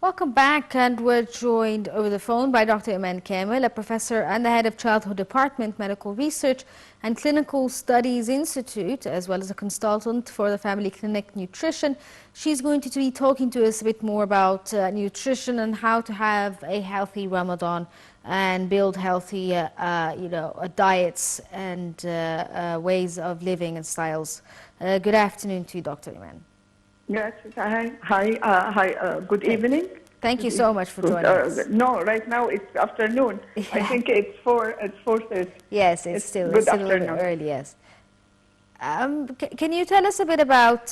Welcome back, and we're joined over the phone by Dr. Iman Kamel, a professor and the head of Childhood Department, Medical Research and Clinical Studies Institute, as well as a consultant for the Family Clinic Nutrition. She's going to be talking to us a bit more about nutrition and how to have a healthy Ramadan and build healthy, diets and ways of living and styles. Good afternoon to you, Dr. Iman. Yes, hi, good evening. Thank you so much for joining us. No, right now it's afternoon. Yeah. I think it's 4:30. Yes, it's still a little early, yes. Can you tell us a bit about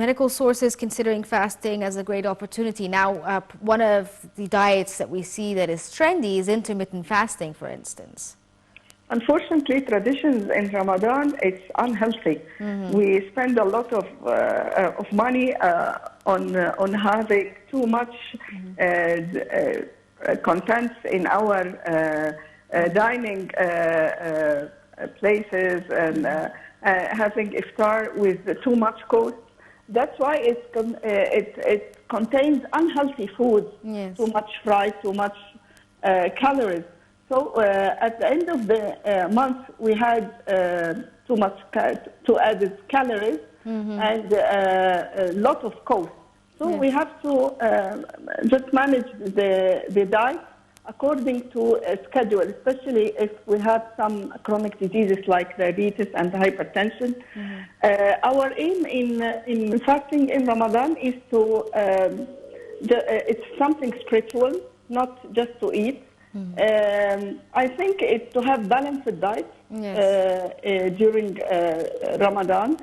medical sources considering fasting as a great opportunity? Now, one of the diets that we see that is trendy is intermittent fasting, for instance. Unfortunately, traditions in Ramadan, it's unhealthy. Mm-hmm. We spend a lot of money on having too much contents in our dining places and having iftar with too much cost. That's why it contains unhealthy foods, yes. Too much fried, too much calories. So at the end of the month, we had too added calories and a lot of cost. So we have to just manage the diet according to a schedule, especially if we have some chronic diseases like diabetes and hypertension. Our aim in fasting in Ramadan is to, it's something spiritual, not just to eat. I think it's to have balanced diet, yes. During Ramadan.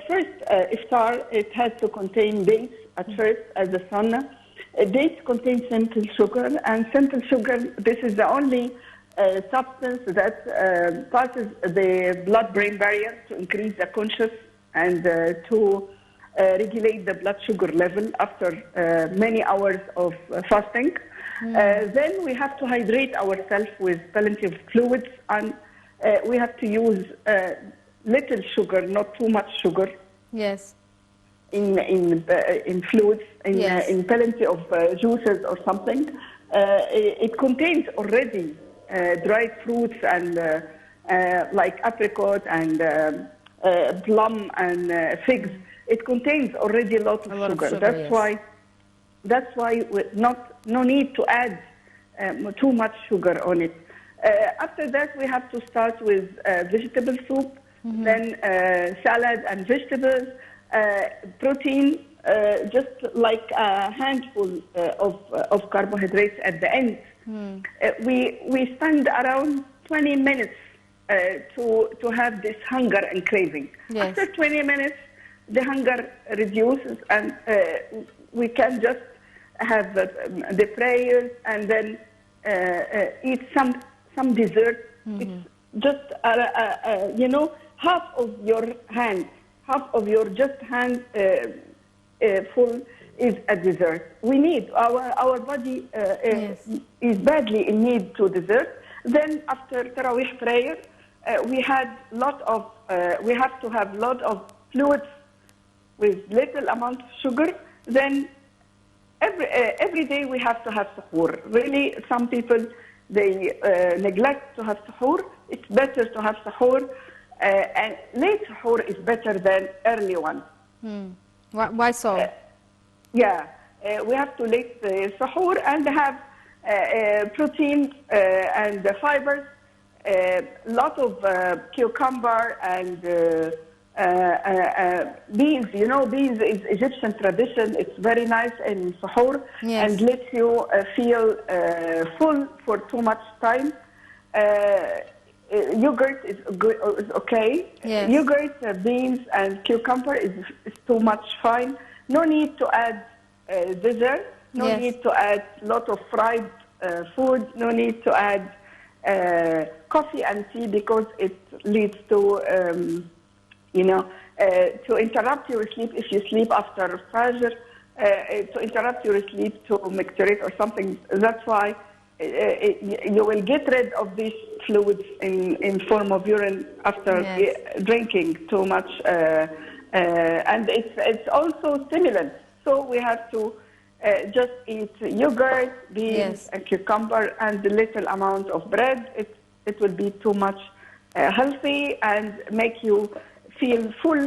First, iftar, it has to contain dates at first as a sunnah. Dates contain simple sugar, and simple sugar, this is the only substance that passes the blood-brain barrier to increase the conscious and to regulate the blood sugar level after many hours of fasting. Then we have to hydrate ourselves with plenty of fluids, and we have to use little sugar, not too much sugar. Yes. In fluids, yes. In plenty of juices or something. It contains already dried fruits and like apricot and plum and figs. It contains already a lot of sugar. That's why no need to add too much sugar on it. After that, we have to start with vegetable soup, then salad and vegetables, protein, just like a handful of carbohydrates at the end. We spend around 20 minutes to have this hunger and craving. Yes. After 20 minutes, the hunger reduces, and we can just have the prayers and then eat some dessert. It's just half of your hand, half of your just hand full is a dessert. We need our body yes. is badly in need to dessert. Then after Tarawih prayer, we have to have lot of fluids with little amount of sugar. Then every day we have to have suhoor. Really, some people, they neglect to have suhoor. It's better to have suhoor, and late suhoor is better than early one. Why so? We have to late suhoor and have protein and fibers, lot of cucumber and beans. You know, beans is Egyptian tradition. It's very nice in suhoor, yes. And lets you feel full for too much time. Yogurt is okay. Yes. Yogurt, beans, and cucumber is too much fine. No need to add dessert. No yes. need to add a lot of fried food. No need to add coffee and tea because it leads to to interrupt your sleep if you sleep after Fajr, to interrupt your sleep to micturate or something. That's why you will get rid of these fluids in form of urine after yes. drinking too much, and it's also stimulant. So we have to just eat yogurt, beans, Yes. and cucumber, and a little amount of bread. It will be too much healthy and make you feel full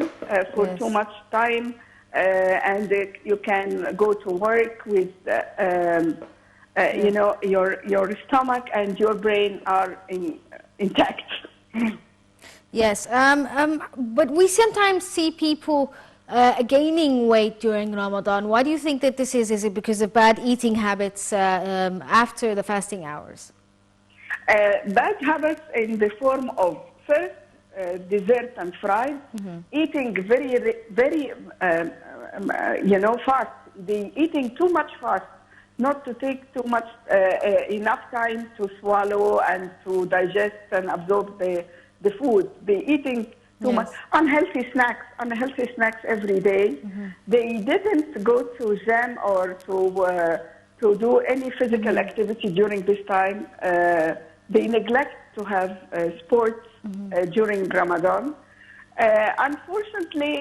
for Yes. too much time, and you can go to work with, you know, your stomach and your brain are intact. Yes, but we sometimes see people gaining weight during Ramadan. Why do you think that this is? Is it because of bad eating habits after the fasting hours? Bad habits in the form of first dessert and fries, eating very you know, fast. Eating too much fast, not to take too much enough time to swallow and to digest and absorb the food. They eating too much unhealthy snacks every day. They didn't go to gym or to do any physical activity during this time. They neglect to have sports during Ramadan. Unfortunately,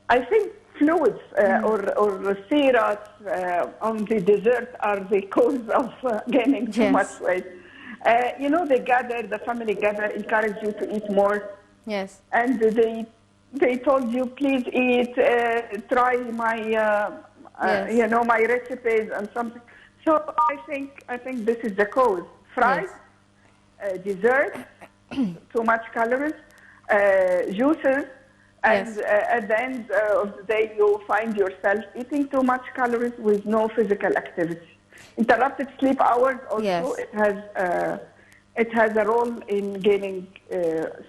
I think fluids or syrups on the dessert are the cause of gaining too much weight. You know, the family gather, encourage you to eat more. Yes. And they told you, please eat, try my, you know, my recipes and something. So I think this is the cause. Fries, dessert, too much calories, juices, and at the end of the day, you find yourself eating too much calories with no physical activity. Interrupted sleep hours also, it has a role in gaining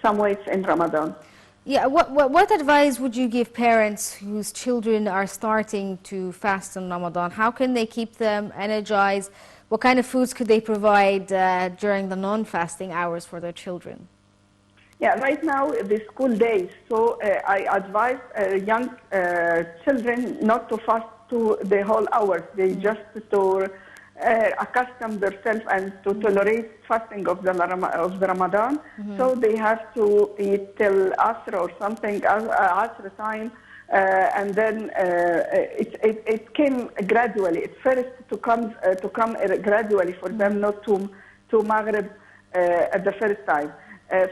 some weight in Ramadan. Yeah, what advice would you give parents whose children are starting to fast in Ramadan? How can they keep them energized? What kind of foods could they provide during the non-fasting hours for their children? Yeah, right now the school days, so I advise young children not to fast to the whole hours. They just to accustom themselves and to tolerate fasting of the Ramadan. So they have to eat till Asr or something, Asr time, and then it came gradually. It first to come gradually for them, not to Maghrib at the first time.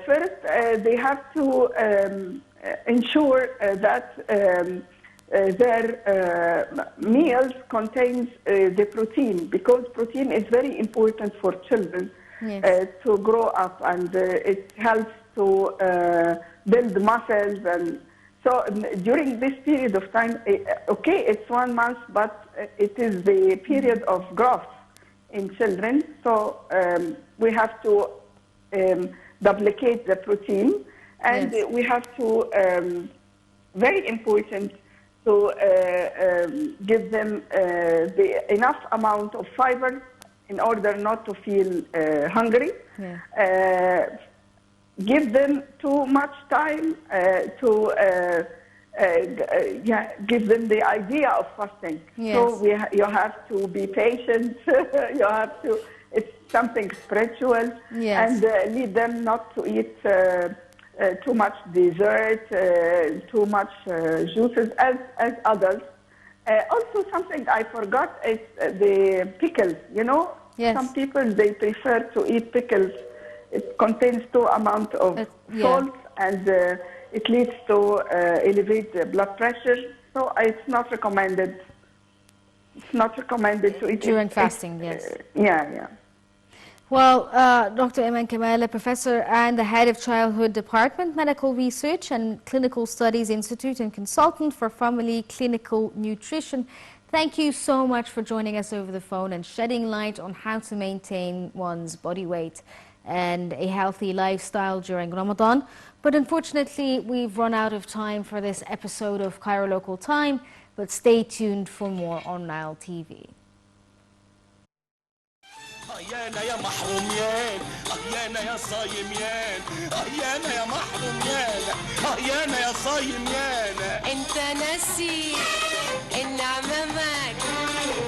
First, they have to ensure that their meals contains the protein, because protein is very important for children to grow up, and it helps to build muscles. And so during this period of time, okay, it's 1 month, but it is the period of growth in children. So we have to duplicate the protein, and we have to, very important, to give them the enough amount of fiber in order not to feel hungry. Give them too much time to give them the idea of fasting. So you have to be patient. You have to. It's something spiritual, and lead them not to eat too much dessert, too much juices as adults. Also, something I forgot is the pickles. You know, some people they prefer to eat pickles. It contains too amount of salt, and it leads to elevate blood pressure. So it's not recommended. It's not recommended to eat during fasting. Yeah. Well, Dr. Iman Kamel, a professor and the head of Childhood Department, Medical Research and Clinical Studies Institute, and consultant for family clinical nutrition, thank you so much for joining us over the phone and shedding light on how to maintain one's body weight and a healthy lifestyle during Ramadan. But unfortunately, we've run out of time for this episode of Cairo Local Time, but stay tuned for more on Nile TV. يانا يا محرومين يانا يا صايمين يانا يا محرومين يانا يا صايمين انت ناسي